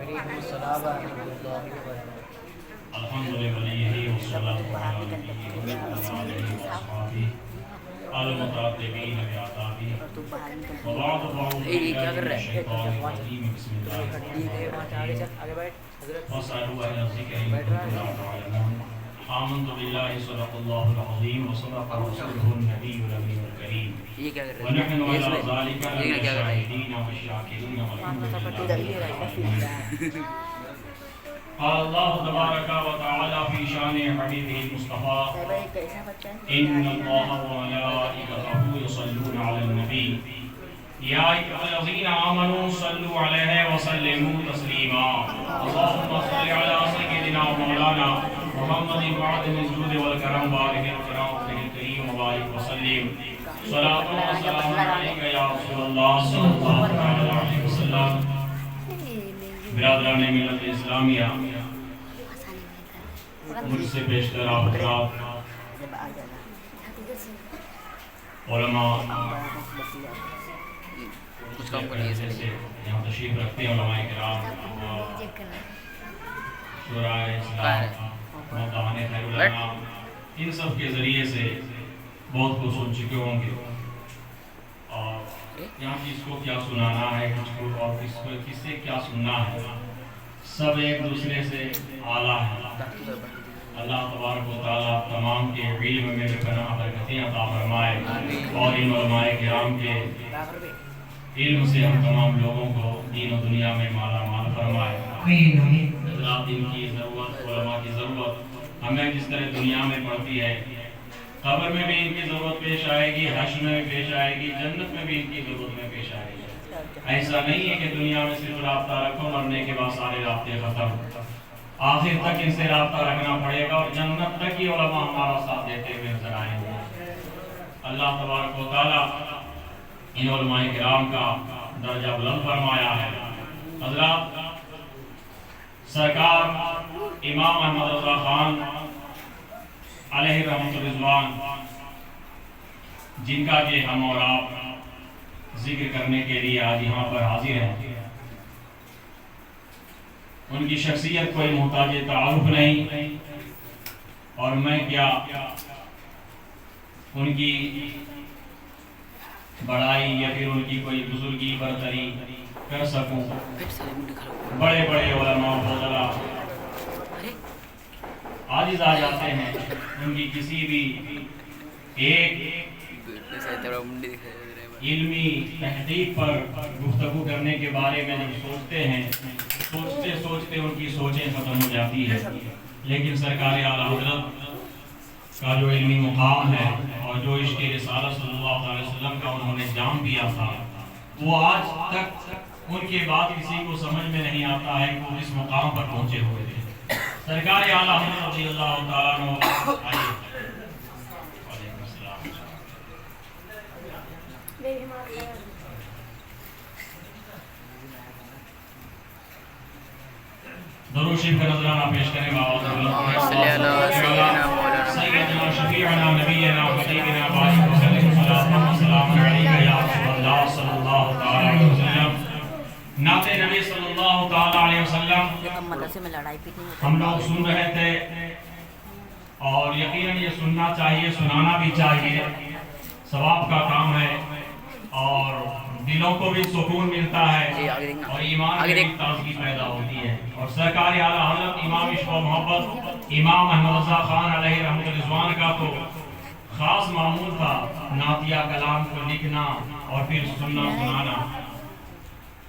وعلیکم السلام ورحمۃ اللہ وبرکاتہ۔ الحمدللہ والصلاۃ والسلام علیہ وصحبہ المتعاقبین بآدابہ وبعد فاعوذ باللہ من الشیطان الرجیم بسم اللہ الرحمن الرحیم واسألوا اہل الذکر ان کنتم لا تعلمون آمنت باللہ صدق اللہ العظیم وصدق رسولہ النبی الامین الکریم ونحن علی ذلک من الشاہدین والشاکرین والحمد للہ رب العالمین۔ قال اللہ تبارک و تعالی فی شان حبیبہ المصطفى ان اللہ وملائکتہ یصلون علی النبی یا ایھا الذین آمنوا صلوا علیہ وسلموا تسلیما اللهم صل علی سیدنا مولانا محمد معدن الجود والکرم بارک الکرام الکریم وبارک وسلم صلاۃ و سلام علیک یا رسول اللہ صلی اللہ علیہ وسلم۔ برادران ملت اسلامیہ، مجھ سے بیشتر آپ حضرات علماء جیسے یہاں تشریف رکھتے ہیں علماء کرام اور شورائے اسلام موقعان خیر الانام، ان سب کے ذریعے سے بہت کچھ سن چکے ہوں گے اور یہاں کس کو کیا سنانا ہے، کس کو اور کس سے کیا سننا ہے، سب ایک دوسرے سے اعلیٰ ہے۔ اللہ تبارک و تعالیٰ تمام کے علم میں پناہ برکتیں عطا فرمائے اور ان علماء کرام کے علم سے ہم تمام لوگوں کو دین و دنیا میں مالا مال فرمائے۔ حضرات، ان کی ضرورت، علماء کی ضرورت ہمیں جس طرح دنیا میں پڑتی ہے، قبر میں بھی ان کی ضرورت پیش آئے گی، حشر میں بھی پیش آئے گی، جنت میں بھی ان کی ضرورت میں پیش آئے گی۔ ایسا نہیں ہے کہ دنیا میں صرف رابطہ رکھو، مرنے کے بعد سارے رابطے ختم، آخر تک ان سے رابطہ رکھنا پڑے گا اور جنت تک ہی علماء ہمارا ساتھ دیتے ہوئے نظر آئیں گے۔ اللہ تبارک و تعالیٰ ان علماء کرام کا درجہ بلند فرمایا ہے۔ حضرات، سرکار امام احمد رضا خان علیہ رحمۃ الرضوان، جن کا کہ ہم اور آپ ذکر کرنے کے لیے آج یہاں پر حاضر ہیں، ان کی شخصیت کوئی محتاج تعارف نہیں، اور میں کیا ان کی بڑائی یا پھر ان کی کوئی بزرگی برتری کر سکوں۔ بڑے بڑے علماء و فضلاء عاجز آ جاتے ہیں ان کی کسی بھی ایک علمی تحقیق پر گفتگو کرنے کے بارے میں جب سوچتے ہیں، سوچتے سوچتے ان کی سوچیں ختم ہو جاتی ہے، لیکن سرکار اعلیٰ حضرت کا جو علمی مقام ہے اور جو عشق رسالت صلی اللہ علیہ وسلم کا انہوں نے جام دیا تھا، وہ آج تک ان کے بعد کسی کو سمجھ میں نہیں آتا ہے کہ وہ اس مقام پر پہنچے ہوئے تھے۔ سرکار اعلیٰ حضرت رضی اللہ تعالیٰ عنہ آئیے۔ وعلیکم السلام۔ درود شریف کا نذرانہ پیش کریں بابا سیدنا شفیعنا نبینا حبیبنا بارک وسلم صلاۃ و سلام علیک یا رسول اللہ صلی اللہ تعالی علیہ وسلم۔ نعت نبی صلی اللہ تعالی علیہ وسلم ہم لوگ سن رہے تھے، اور یقیناً یہ سننا چاہیے، سنانا بھی چاہیے، ثواب کا کام ہے اور دلوں کو بھی سکون ملتا ہے اور ایمان میں بھی تازگی پیدا ہوتی ہے۔ اور سرکار اعلیٰ حضرت امام عشق و محبت امام احمد رضا خان علیہ رحمۃ الرضوان کا تو خاص معمول تھا نعتیہ کلام کو لکھنا اور پھر سننا سنانا۔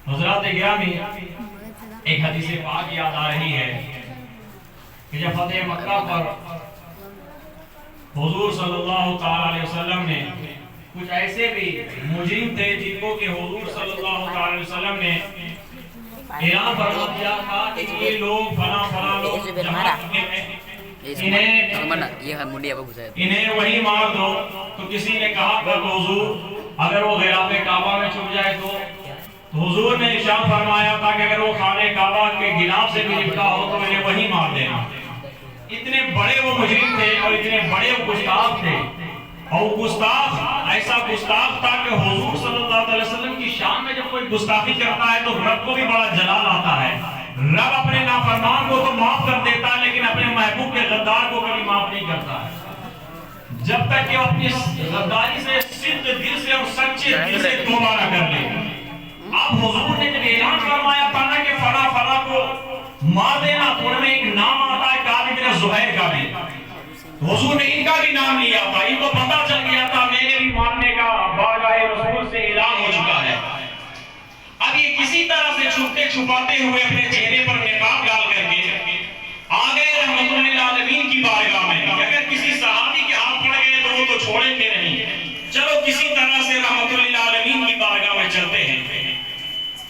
حضرات گرامی، ایک حدیث پاک یاد آ رہی ہے کہ جب فتح مکہ پر حضور صلی اللہ تعالی علیہ وسلم نے کچھ ایسے بھی مجرم تھے جن کو کہ حضور صلی اللہ علیہ وسلم نے اعلان فرما دیا تھا کہ یہ لوگ فلاں لوگ جماعت میں انہیں وہی مار دو، تو کسی نے کہا کہ حضور اگر وہ غلاف کعبہ میں چھپ جائے تو حضور نے ارشاد فرمایا تھا کہ اگر وہ خانہ کعبہ کے غلاف سے بھی لپٹا ہو تو انہیں وہی مار دینا۔ اتنے بڑے وہ مجرم تھے اور اتنے بڑے وہ گستاخ تھے، اور گستاخ ایسا گستاخ تھا کہ حضور صلی اللہ علیہ وسلم کی شان میں جب کوئی گستاخی کرتا ہے تو رب کو بھی بڑا جلال آتا ہے، رب اپنے نافرمان کو تو معاف کر دیتا ہے لیکن اپنے محبوب کے غدار کو کبھی معاف نہیں کرتا ہے جب تک کہ وہ اپنی غداری سے صدق دل سے اور سچے دل سے توبہ نہ کر لے. اب حضور نے جب اعلان فرمایا تھا نا کہ فلاں فلاں کو مار دینا تو ان میں ایک نام آتا ہے کعب بن زہیر کا بھی. حضور نے ان کا بھی نام لیا تھا. ان کو پتا چل گیا تھا میرے بھی مارنے کا بارگاہ رسول سے اعلان ہو چکا ہے. اب یہ کسی طرح سے چھپتے چھپاتے ہوئے اپنے چہرے پر نقاب ڈال کر کے آ گئے رحمت للعالمین کی بارگاہ میں. اگر کسی صحابی کے ہاتھ پڑ گئے تو وہ تو چھوڑیں گے نہیں. چلو کسی طرح سے رحمت للعالمین کی بارگاہ میں چلتے ہیں.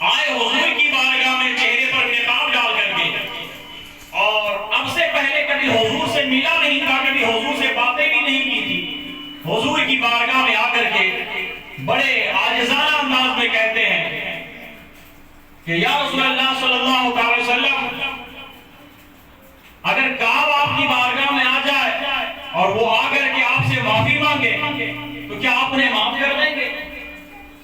آئے حضور کی بارگاہ میں چہرے پر نقاب ڈال کر کے اور اب سے پہلے کبھی حضور سے ملا نہیں تھا, کبھی حضور سے باتیں بھی نہیں کی تھی. حضور کی بارگاہ میں آ کر کے بڑے عاجزانہ انداز میں کہتے ہیں کہ یا رسول اللہ صلی اللہ علیہ وسلم اگر کعب آپ کی بارگاہ میں آ جائے اور وہ آ کر کے آپ سے معافی مانگے تو کیا آپ انہیں معاف کر دیں گے؟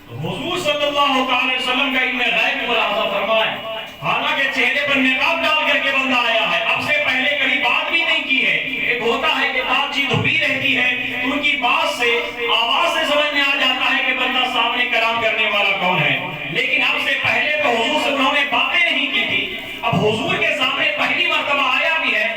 تو حضور صلی اللہ علیہ وسلم کا علم غیب ملاحظہ فرمائیں. حالانکہ چہرے پر نقاب ڈال کر کے بندہ آیا ہے, اب سے پہلے کبھی بات بھی نہیں کی ہے. ایک ہوتا ہے کہ بات چیت ہوئی رہتی ہے تو ان کی بات سے آواز سے سمجھ میں آ جاتا ہے کہ بندہ سامنے کلام کرنے والا کون ہے. لیکن اب سے پہلے تو حضور سے انہوں نے باتیں نہیں کی تھی. اب حضور کے سامنے پہلی مرتبہ آیا بھی ہے,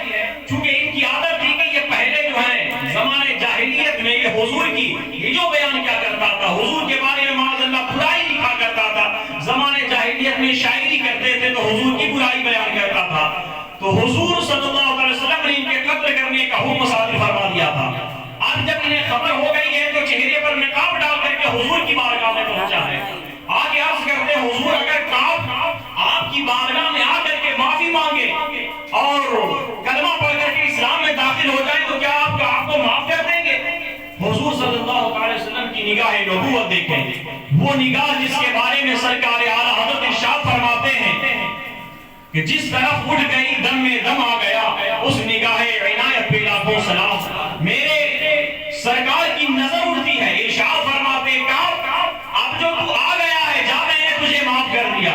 چونکہ ان کی عادت تھی کہ یہ پہلے جو ہے زمانے جاہلیت میں یہ حضور کی یہ جو بیان کیا کرتا تھا, حضور کے بارے میں معاذ اللہ برائی لکھا کرتا تھا. زمانے جاہلیت میں شاعری کرتے تھے تو حضور کی برائی بیان کرتا تھا. تو حضور صلی اللہ علیہ وسلم نے ان کے قتل کرنے کا حکم صادر فرما دیا تھا. اب جب انہیں خبر ہو گئی ہے تو چہرے پر نقاب ڈال کر کے حضور کی بارگاہ میں پہنچا ہے. آگے عرض کرتے ہیں حضور اگر کعب آپ کی بارگاہ میں آ کر کے معافی مانگے اور کلمہ پڑھ کر کے اسلام میں داخل ہو جائے تو کیا آپ کو معاف کر دیں گے؟ حضور صلی اللہ علیہ وسلم کی نگاہ نبوت دیکھیں, وہ نگاہ جس کے بارے میں سرکار اعلیٰ حضرت ارشاد فرماتے ہیں کہ جس طرف اٹھ گئی دم میں دم آ گیا, اس نگاہ عنایت پہ لاکھوں سلام. میرے سرکار کی نظر اٹھتی ہے, ارشاد فرماتے ہیں اب جو تو آ گیا ہے جا میں نے تجھے معاف کر دیا.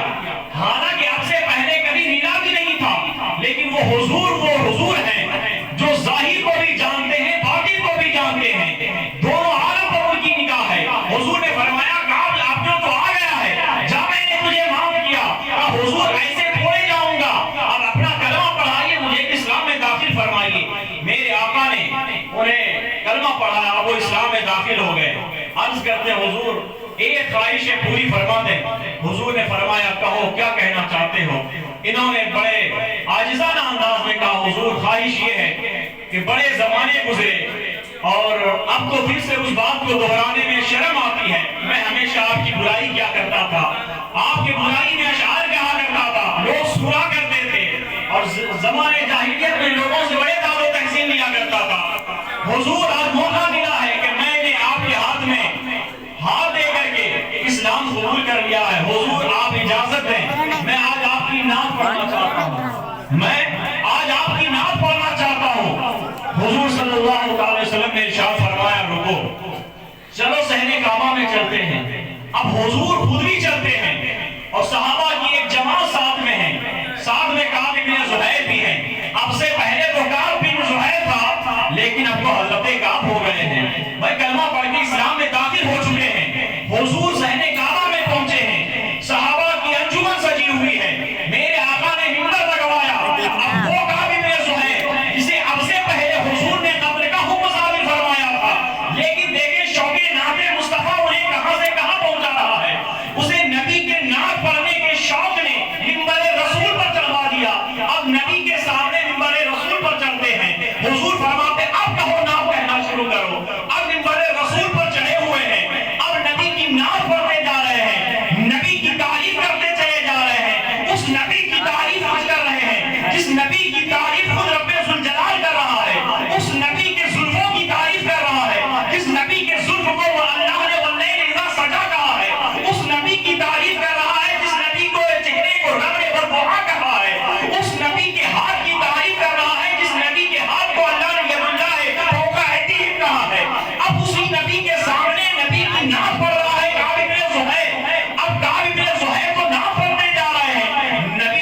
حالانکہ اب سے پہلے کبھی ملا بھی نہیں تھا, لیکن وہ حضور ہیں جو ظاہر کو بھی جانتے ہیں باطن کو بھی جانتے ہیں, دونوں عالم پر ان کی نگاہ ہے. حضور نے فرمایا اب جو تو آ گیا ہے جا میں نے تجھے معاف کیا. اب حضور ایسے تھوڑے جاؤں گا, اب اپنا کلمہ پڑھائیے, مجھے اسلام میں داخل فرمائیے. میرے آقا نے انہیں کلمہ پڑھایا, وہ اسلام میں داخل ہو گئے. عرض کرتے حضور ایک خواہش پوری فرما دیں. حضور نے فرمایا کہو کیا کہنا چاہتے ہو. انہوں نے بڑے عاجزانہ انداز میں کہا حضور خواہش یہ ہے کہ بڑے زمانے گزرے اور اب تو پھر سے اس بات کو دہرانے میں شرم آتی ہے. میں ہمیشہ آپ کی برائی کیا کرتا تھا, آپ کی برائی میں اشعار کہا کرتا تھا, لوگ سنا کرتے تھے اور زمانے جاہلیت میں لوگوں سے بڑے داد و تحسین لیا کرتا تھا. حضور آج موقع ملا ہے کہ میں نے آپ کے ہاتھ میں ہاتھ دے کر کے اسلام قبول کر لیا ہے. حضور آپ اجازت دیں میں آج آپ کی نعت پڑھنا چاہتا ہوں, میں آج آپ کی نعت پڑھنا چاہتا ہوں. حضور صلی اللہ علیہ وسلم نے ارشاد فرمایا رکو, چلو صحن کعبہ میں چلتے ہیں. اب حضور خود بھی چلتے ہیں اور صحابہ کی ایک جماعت ساتھ میں ہے, ساتھ میں کعب بن زہیر بھی ہیں. اب سے پہلے تو کعب بن زہیر تھا لیکن اب تو حضرت کعب ہو گئے ہیں, بھائی کلمہ پڑھ کے اسلام میں داخل ہو چکے ہیں. حضور صحن کعبہ میں پہنچے ہیں, صحابہ کی انجمن سجی ہوئی ہے. میرے آقا نے منبر لگوایا, اب وہ کعب بن زہیر جسے اب سے پہلے حضور نے قتل کا حکم صادر فرمایا تھا, لیکن دیکھیں شوق نعت مصطفیٰ انہیں کہاں سے کہاں پہنچا رہا ہے. اسے نبی کے نعت پڑھنے کے شوق نے منبر رسول پر چڑھا دیا. اب نبی کے سامنے منبر رسول پر چڑھتے ہیں. حضور فرماتے اب کہو نعت کہنا شروع کرو. اب منبر رسول پر چڑھے ہوئے ہیں, اب نبی کی نعت پڑھتے جا رہے ہیں, نبی کی تعریف کرتے چلے جا رہے ہیں. اس نبی کی تعریف آج کر رہے ہیں جس نبی کی تعریف خود رب ذوالجلال کر رہا ہے, اس نبی کے زلفوں کی تعریف کر رہا ہے, جس نبی کے زلف کو اللہ نے واللیل اذا سجا کہا ہے, اس نبی کی تعریف کر رہا ہے جس نبی کو چہرے کو رب نے بربہا کہا ہے, اس نبی کے ہاتھ کی تعریف کر رہا ہے جس نبی کے ہاتھ کو اللہ نے یداللہ فوق ایدیہم کہا ہے. اب اسی نبی کے سامنے نبی کی نعت پڑھ رہا ہے کعب بن زہیر. اب کعب بن زہیر کو نعت پڑھنے جا رہے ہیں, نبی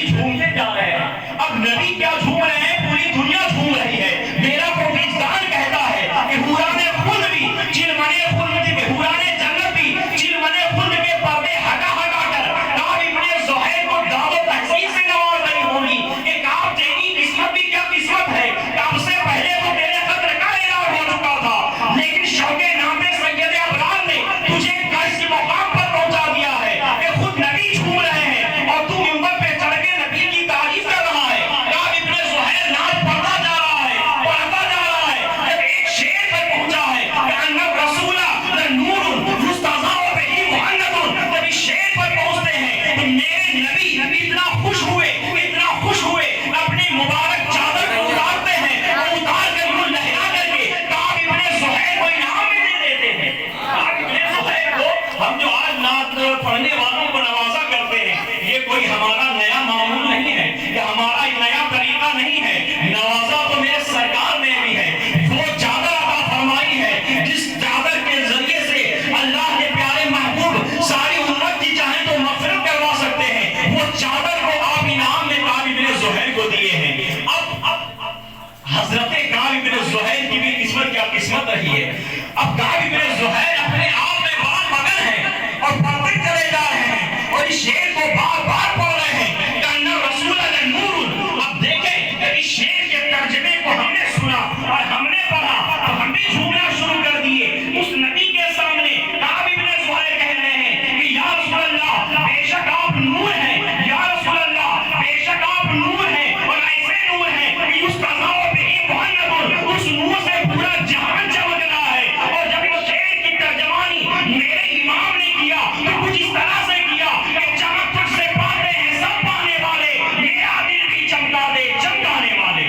خوش ہوئے، اتنا خوش ہوئے، اپنی مبارک چادر کو اتارتے ہیں اور اتار کر یوں لہرا کر کے کعب ابن زہیر کو انعام میں دے دیتے ہیں۔ کعب ابن زہیر کو ہم جو آج نعت پڑھنے والوں کو نوازا کرتے ہیں، یہ کوئی ہمارا نیا معمول نہیں ہے، یہ ہمارا نیا طریقہ نہیں ہے، نوازا تو میرے سرکار نے بھی ہے۔ وہ چادر عطا فرمائی ہے جس چادر کے ذریعے سے اللہ کے پیارے محبوب ساری امت کی چاہیں تو مغفرت کروا سکتے ہیں، وہ چادر کو آپ انعام میں کعب ابن زہیر کو دیے ہیں۔ اب حضرت کعب ابن زہیر کی بھی قسمت کیا قسمت رہی ہے۔ اب کعب ابن زہیر اپنے آپ میں بہت مگن ہے اور پڑھتے چلے جا رہے ہیں اور اس شعر کو بار بار پڑھ رہے ہیں کہ ان رسول نور۔ اب دیکھیں کہ اس شعر کے ترجمے کو ہم نے سنا اور ہم نے پڑھا تو ہم بھی جھومنا شروع کر دیے اس نبی کے سامنے۔ کعب ابن زہیر کہہ رہے ہیں کہ یا رسول اللہ بے شک آپ نور ہیں، یا رسول اللہ بے شک آپ نور ہیں اور ایسے نور ہیں کہ اس کا نام بھی محمد، اس نور سے پورا جہان چمک رہا ہے۔ اور جب وہ شعر کی ترجمانی میرے امام نے کیا تو کچھ اس طرح سے کیا کہ چمک تجھ سے پاتے ہیں سب پانے والے، میرا دل بھی چمکا دے چمکانے والے۔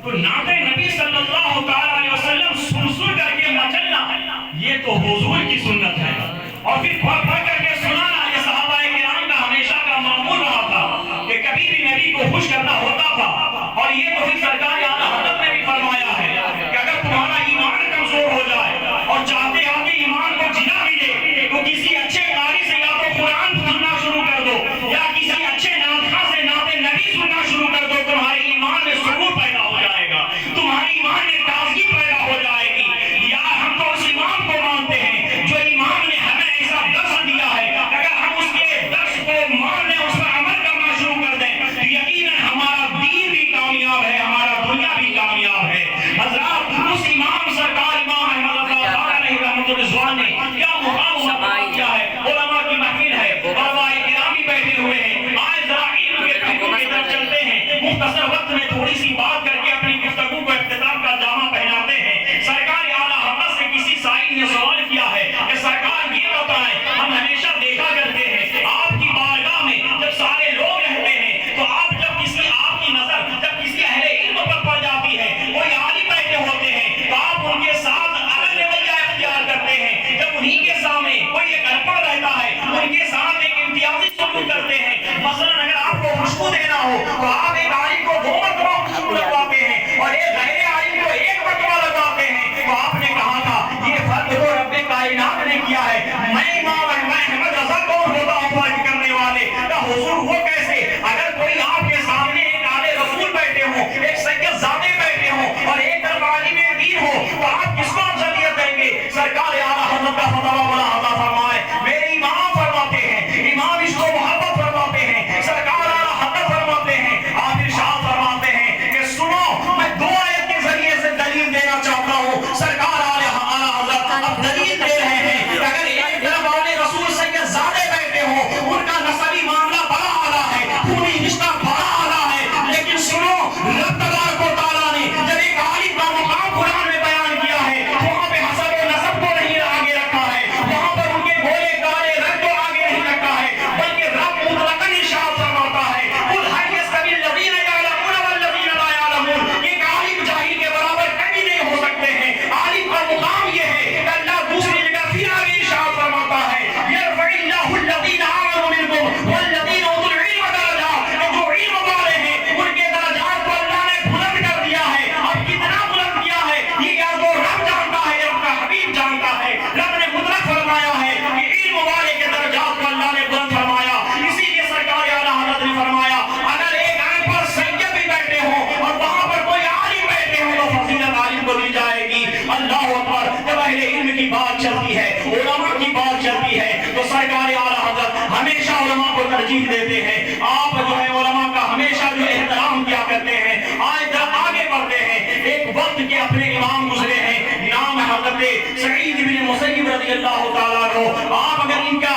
تو نعت نبی صلی اللہ تعالیٰ علیہ وسلم سن کر کے مچلنا، یہ تو حضور کی سنت ہے، اور پھر پڑھ کر کے سنانا یہ صحابہ کرام کا ہمیشہ کا معمول رہا تھا کہ کبھی بھی نبی کو خوش کرنا ہوتا تھا۔ اور یہ تو پھر سرکار اعلیٰ حضرت نے بھی فرمایا ہے کہ اگر تمہارا ایمان کمزور ہو جائے اور چاہتے ہو کہ ایمان کو جنا ملے تو کسی اچھے قاری سے یا تو قرآن سننا شروع کر دو یا کسی اچھے ناطق سے نعت نبی سننا شروع کر دو، تمہارے ایمان میں سرور پیدا ہو جائے گا، تمہاری ایمان میں تازگی پیدا ہو جائے گی۔ یا ہم تو اس امام کو مانتے ہیں جو امام نے ہمیں ایسا درس دیا ہے، اگر ہم اس کے درس کو مان لیں، اس پر عمل کرنا شروع کر دیں تو یقیناً ہمارا دین بھی کامیاب ہے، ہمارا دنیا بھی کامیاب ہے۔ حضرات اس امام سرکار امام احمد اللہ تعالیٰ علیہ رحمۃ الرضوان نے کیا مقام کیا ہے، علماء کی محفل ہے، علماء کرام بھی بیٹھے ہوئے ہیں۔ آج ذرا علم کے پہلو کی طرف چلتے ہیں، مختصر وقت میں تھوڑی سی بات کر کے اپنی گفتگو کو اختتام کا جامہ پہناتے ہیں۔ سرکار اعلیٰ حضرت سے کسی سائل نے سوال کیا ہے کہ سرکار یہ بتائیں، ہم ہمیشہ دیکھا کرتے ہیں آپ کی بارگاہ میں جب سارے لوگ رہتے ہیں تو آپ جب آپ کی نظر جب کسی اہل علم پر پڑ جاتی ہے، کوئی عالم بیٹھے ہوتے ہیں تو آپ ان کے ساتھ الگ رویہ اختیار کرتے ہیں، جب انہی کے سامنے کوئی ایک انپڑھ رہتا ہے ان کے ساتھ ایک امتیازی سلوک کرتے ہیں۔ مثلاً اگر آپ کو خوشبو دینا ہو تو آپ ایک عالم کو 2 مرتبہ خوشبو لگواتے ہیں اور ایک غیر عالم کو 1 مرتبہ لگواتے ہیں۔ تو آپ نے کہا تھا یہ فرق تو رب کائنات نے کیا ہے، میں امام احمد رضا کون ہوتا ہوں فرق کرنے والے کا حضور وہ کیسے؟ اگر کوئی آپ کے سامنے ایک اعلی رسول بیٹھے ہوں، ایک سید زادے بیٹھے ہوں اور ایک طرف عالم دین ہو تو آپ کس کو افضلیت دیں گے؟ سرکار اعلیٰ حضرت کا فتویٰ بڑا عطا فرمائے، میرے امام فرماتے ہیں، امام اس کو محبت فرماتے ہیں، سرکار اعلیٰ حضرت فرماتے ہیں، آپ ارشاد فرماتے ہیں کہ سنو میں 2 آیت کے ذریعے سے دلیل دینا چاہتا ہوں۔ سرکار اعلیٰ حضرت اب دلیل دے رہے ہیں کہ اگر ایک طرف عالم رسول سید زادے بیٹھے ہوں، ان کا نسبی معاملہ بڑا اعلیٰ ہے، خونی رشتہ بڑا اعلیٰ ہے، لیکن سنو رب تبارک و تعالیٰ نے جب ایک عالم کا مقام قرآن میں بیان کیا ہے وہاں پہ حسب و نسب کو نہیں آگے رکھا ہے، وہاں پر ان کے بولے کالے رنگ کو آگے نہیں رکھا ہے، بلکہ رب مطلقاً ارشاد فرماتا ہے قل هل يستوي الذين يعلمون والذين لا يعلمون۔ ایک عالم جاہل کے برابر کبھی نہیں ہو سکتے ہیں۔ عالم کا مقام یہ ہے کہ اللہ دوسری جگہ پھر آگے ارشاد فرماتا ہے يرفع الله الذين آمنوا منكم والذين اوتوا العلم درجات، کہ جو علم والے ہیں ان کے درجات کو اللہ نے بلند کر دیا ہے۔ اب کتنا بلند کیا ہے یہ یا تو رب جانتا ہے یا اس کا حبیب جانتا ہے۔ رب نے مطلق فرمایا ہے کہ علم والے کے درجات کو اللہ نے بلند فرمایا، اسی لیے سرکار اعلیٰ حضرت نے فرمایا اگر ایک آنکھ پر سید بھی بیٹھے ہوں اور وہاں پر کوئی عالم بیٹھے ہوں تو فضیلت عالم کو دی جائے گی۔ اللہ اکبر۔ جب اہل علم کی بات چلتی ہے، علماء کی بات چلتی ہے تو سرکار اعلیٰ حضرت ہمیشہ علماء کو ترجیح دیتے ہیں۔ آپ جو ہے علماء کا ہمیشہ جو احترام کیا کرتے ہیں۔ آج جب آگے بڑھتے ہیں، ایک وقت کے اپنے امام گزرے ہیں، نام حضرت سعید بن مسیب رضی اللہ تعالیٰ عنہ، آپ اگر ان کا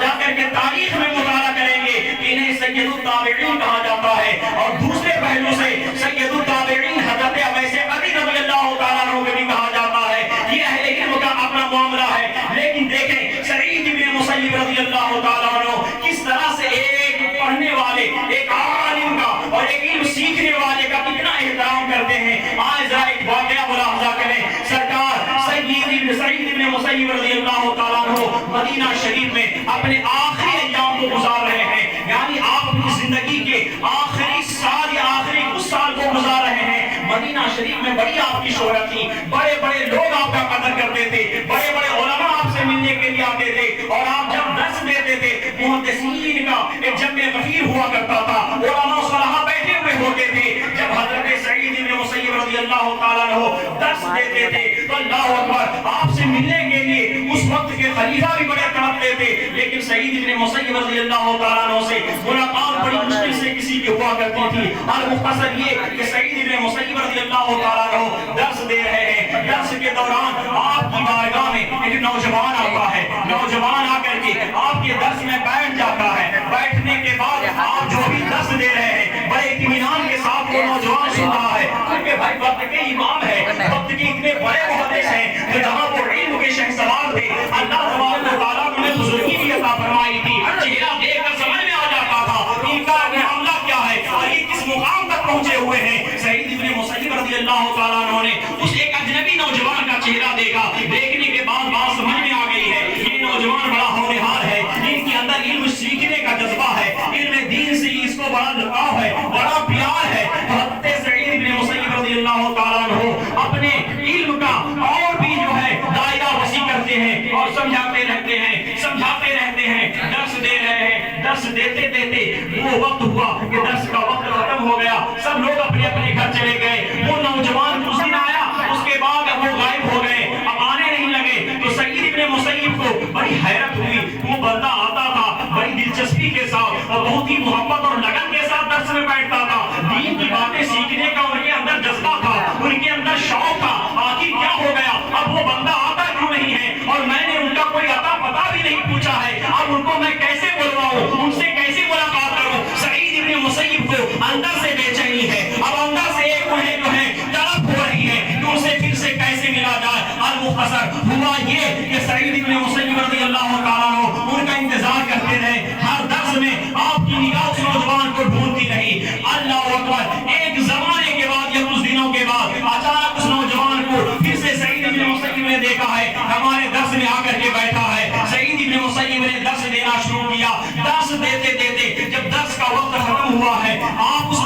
جا کر کے تاریخ میں مطالعہ کریں گے انہیں سید التابعین کہا جاتا ہے، اور دوسرے پہلو سے سید التابعین حضرت اویس قرنی رضی اللہ تعالیٰ عنہ کو بھی کہا جاتا ہے۔ یہ اہل علم کا اپنا معاملہ ہے، لیکن دیکھیں سعید بن مسیب رضی اللہ تعالیٰ عنہ کس طرح سے ایک پڑھنے والے، ایک عالم کا اور ایک علم سیکھنے والے کا کتنا احترام کرتے ہیں۔ آج ذرا ایک واقعہ ملاحظہ کریں، سرکار سعید بن مسیب رضی اللہ تعالیٰ عنہ مدینہ شریف میں اپنے آخری ایام کو گزار رہے ہیں، یعنی آپ اپنی زندگی کے آخری سال یا آخری کچھ سال کو گزار رہے ہیں۔ مدینہ شریف میں بڑی آپ کی شہرت تھی، بڑے بڑے لوگ آپ کا قدر کرتے تھے، بڑے بڑے علماء آپ سے ملنے کے لیے آتے تھے، اور آپ جب درس دیتے تھے محدثین کا ایک جمع غفیر ہوا کرتا تھا، علماء صلاح بیٹھے ہوئے ہوتے تھے۔ جب حضرت سعید بن مسیب رضی اللہ تعالیٰ عنہ درس دیتے تھے تو اللہ اکبر آپ سے ملنے کے لیے اس وقت کے خلیفہ بھی بڑے تڑپتے تھے، لیکن سعید بن مسیب رضی اللہ تعالیٰ عنہ سے ملاقات بڑی مشکل سے کسی کی ہوا کرتی تھی۔ اور مختصر یہ کہ سعید بن مسیب رضی اللہ تعالیٰ عنہ درس دے رہے ہیں، درس کے دوران آپ کی بارگاہ میں ایک نوجوان آتا ہے، نوجوان آ کر کے آپ کے درس میں بیٹھ جاتا ہے۔ بیٹھنے کے بعد آپ جو بھی درس دے رہے ہیں بڑے اطمینان کے ساتھ وہ نوجوان سن رہا ہے، کیونکہ بھائی وقت کے امام ہے، وقت کے اتنے بڑے محدث ہیں کہ جہاں وہ علم کے شہسوار تھے، اللہ تبارک و تعالیٰ نے بزرگی بھی عطا فرمائی تھی، چہرہ دیکھ کر سمجھ میں آ جاتا تھا ان کا معاملہ کیا ہے اور یہ کس مقام تک پہنچے ہوئے ہیں۔ سعید بن مسیب رضی اللہ تعالیٰ عنہ نے اس ایک اجنبی نوجوان کا چہرہ دیکھا، دیکھنے کے بعد بات سمجھ میں آ گئی ہے یہ نوجوان بڑا ہونہار ہے، ان کے اندر علم سیکھنے کا جذبہ ہے، علم دین سے اس کو بڑا لگاؤ ہے، بڑا پیار ہے۔ حضرت سعید بن مسیب رضی اللہ تعالیٰ عنہ اپنے علم کا اور بھی جو ہے دائرہ وسیع کرتے ہیں اور سمجھاتے رہتے ہیں، سمجھاتے رہتے ہیں، درس دے رہے ہیں۔ درس دیتے دیتے وہ وقت ہوا کہ درس کا وقت ختم ہو گیا، سب لوگ اپنے اپنے گھر چلے گئے۔ وہ نوجوان کچھ دن آیا، اس کے بعد اب وہ غائب ہو گئے، اب آنے نہیں لگے۔ تو سعید بن مسیب کو بڑی حیرت ہوئی، وہ بندہ آتا تھا بڑی دلچسپی کے ساتھ اور بہت ہی محبت اور لگن کے ساتھ درس میں بیٹھتا تھا، دین کی باتیں سیکھنے کا ان کے اندر جذبہ تھا، ان کے اندر شوق تھا۔ آخر کیا ہو گیا، اب وہ بندہ آتا کیوں نہیں ہے اور میں نے ان کا کوئی عطا پتہ بھی نہیں پوچھا ہے، اب ان کو میں کیسے بلواؤں، ان سے کیسے ملاقات کروں۔ سعید بن مسیب کو اندر سے بے چینی ہے، اب اندر سے ایک انہیں جو ہے طلب ہو رہی ہے کہ ان سے پھر سے کیسے ملا جائے۔ المختصر ہوا یہ کہ سعید بن مسیب رضی اللہ تعالیٰ عنہ ان کا انتظار کرتے رہے، ہر درس میں آپ کی نگاہ اس نوجوان کو ڈھونڈتی رہی۔ اللہ اکبر، ایک زمانے کے بعد یا کچھ دنوں کے بعد اچانک اس نوجوان کو پھر سے سعید بن مسیب نے دیکھا ہے، ہمارے درس میں آ کر کے بیٹھا ہے۔ سعید بن مسیب نے درس دینا شروع کیا، درس دیتے دیتے جب درس کا وقت ختم ہوا ہے آپ اس